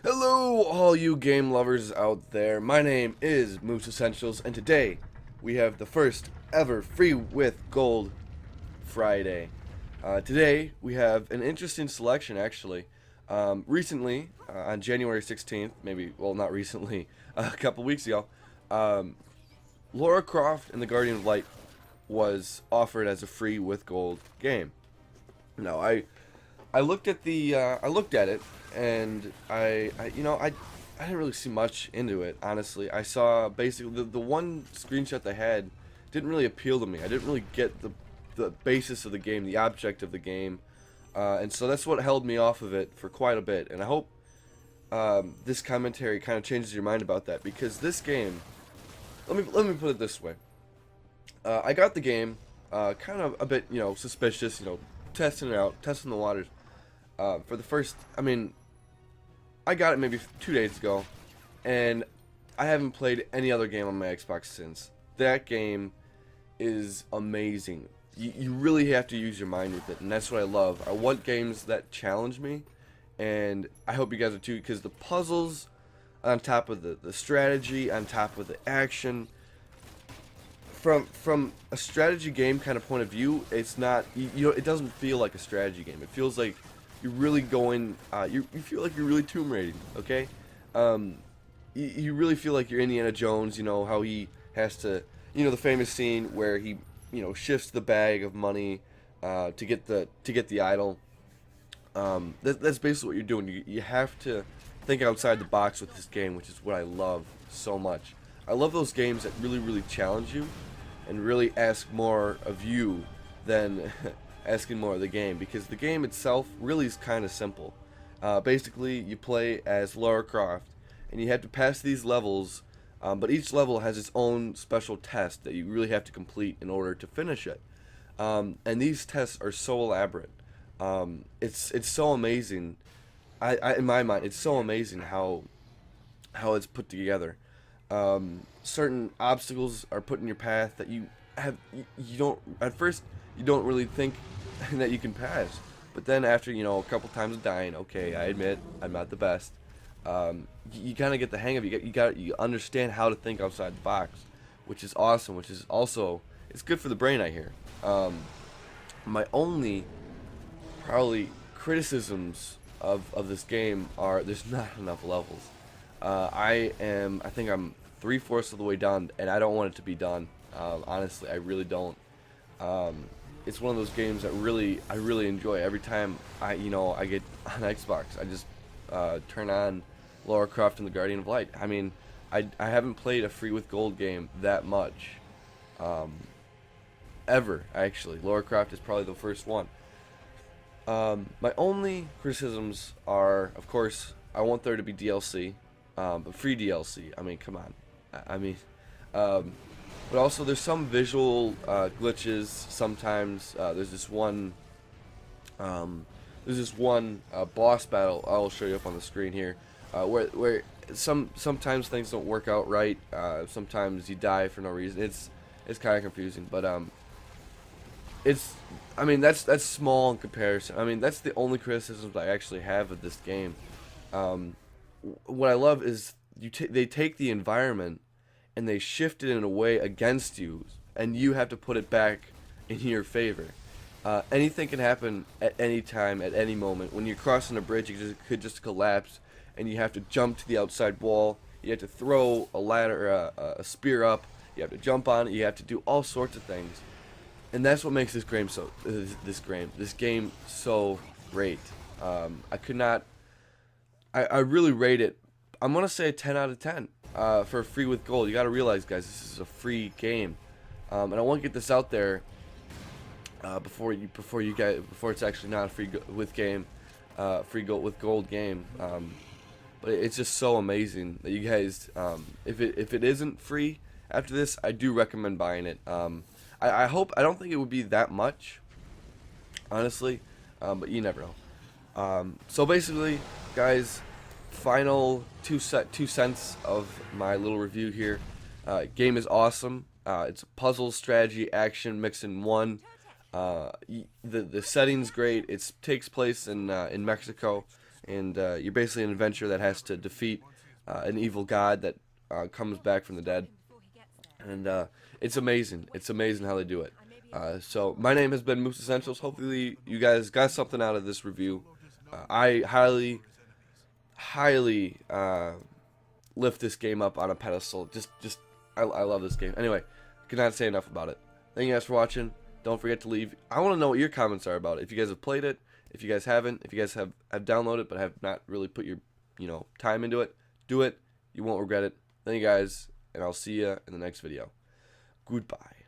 Hello, all you game lovers out there. My name is Moose Essentials, and today we have the first ever Free with Gold Friday. Today we have an interesting selection, actually. Recently, on January 16th, well, not recently, a couple weeks ago, um, Lara Croft and the Guardian of Light was offered as a free with gold game. Now, I looked at it, and I didn't really see much into it, honestly. I saw basically the one screenshot they had didn't really appeal to me. I didn't really get the basis of the game, the object of the game, and so that's what held me off of it for quite a bit. And I hope this commentary kind of changes your mind about that, because this game, let me put it this way. I got the game, kind of a bit, suspicious, testing it out, testing the waters. For the first, I got it maybe 2 days ago, and I haven't played any other game on my Xbox since. That game is amazing. You really have to use your mind with it, and that's what I love. I want games that challenge me, and I hope you guys are too, because the puzzles, on top of the strategy, on top of the action, from a strategy game kind of point of view, it's not, it doesn't feel like a strategy game. It feels like you're really going, you feel like you're really Tomb Raiding, okay? You really feel like you're Indiana Jones, how he has to, the famous scene where he, shifts the bag of money to get the idol. That's basically what you're doing. You have to think outside the box with this game, which is what I love so much. I love those games that really, really challenge you and really ask more of you than asking more of the game, because the game itself really is kind of simple. Basically, you play as Lara Croft, and you have to pass these levels, but each level has its own special test that you really have to complete in order to finish it. And these tests are so elaborate. It's so amazing. In my mind, it's so amazing how it's put together. Certain obstacles are put in your path that you don't, at first you don't really think that you can pass, but then after a couple times of dying, okay, I admit I'm not the best. You kind of get the hang of it. You understand how to think outside the box, which is awesome. Which is also, it's good for the brain, I hear. My only probably criticisms of this game are there's not enough levels. I think I'm 3/4 of the way done, and I don't want it to be done. Honestly, I really don't. It's one of those games that I really enjoy. Every time I get on Xbox, I just turn on Lara Croft and the Guardian of Light. I haven't played a free with gold game that much, ever, actually. Lara Croft is probably the first one. My only criticisms are, of course, I want there to be DLC, but free DLC. Come on. But also there's some visual glitches. Sometimes there's this one boss battle I'll show you up on the screen here, where sometimes things don't work out right. Sometimes you die for no reason. It's kind of confusing, but that's small in comparison. That's the only criticisms I actually have of this game. What I love is they take the environment and they shift it in a way against you, and you have to put it back in your favor. Anything can happen at any time, at any moment. When you're crossing a bridge, it could just collapse, and you have to jump to the outside wall. You have to throw a ladder, a spear up. You have to jump on it. You have to do all sorts of things, and that's what makes this game so great. I really rate it. I'm gonna say a 10 out of 10 for free with gold. You gotta realize, guys, this is a free game, and I want to get this out there before it's actually not a free with gold game. But it's just so amazing that you guys, if it isn't free after this, I do recommend buying it. I don't think it would be that much, honestly, but you never know. So basically, guys, final two cents of my little review here. Game is awesome. It's a puzzle, strategy, action mixed in one. The setting's great. It takes place in Mexico. and you're basically an adventurer that has to defeat an evil god that comes back from the dead, and it's amazing. It's amazing how they do it. So my name has been Moose Essentials. Hopefully you guys got something out of this review. I highly lift this game up on a pedestal. I love this game. Anyway, cannot say enough about it. Thank you guys for watching. Don't forget to leave. I want to know what your comments are about it. If you guys have played it, if you guys haven't, if you guys have downloaded it but have not really put your time into it, do it. You won't regret it. Thank you guys, and I'll see you in the next video. Goodbye.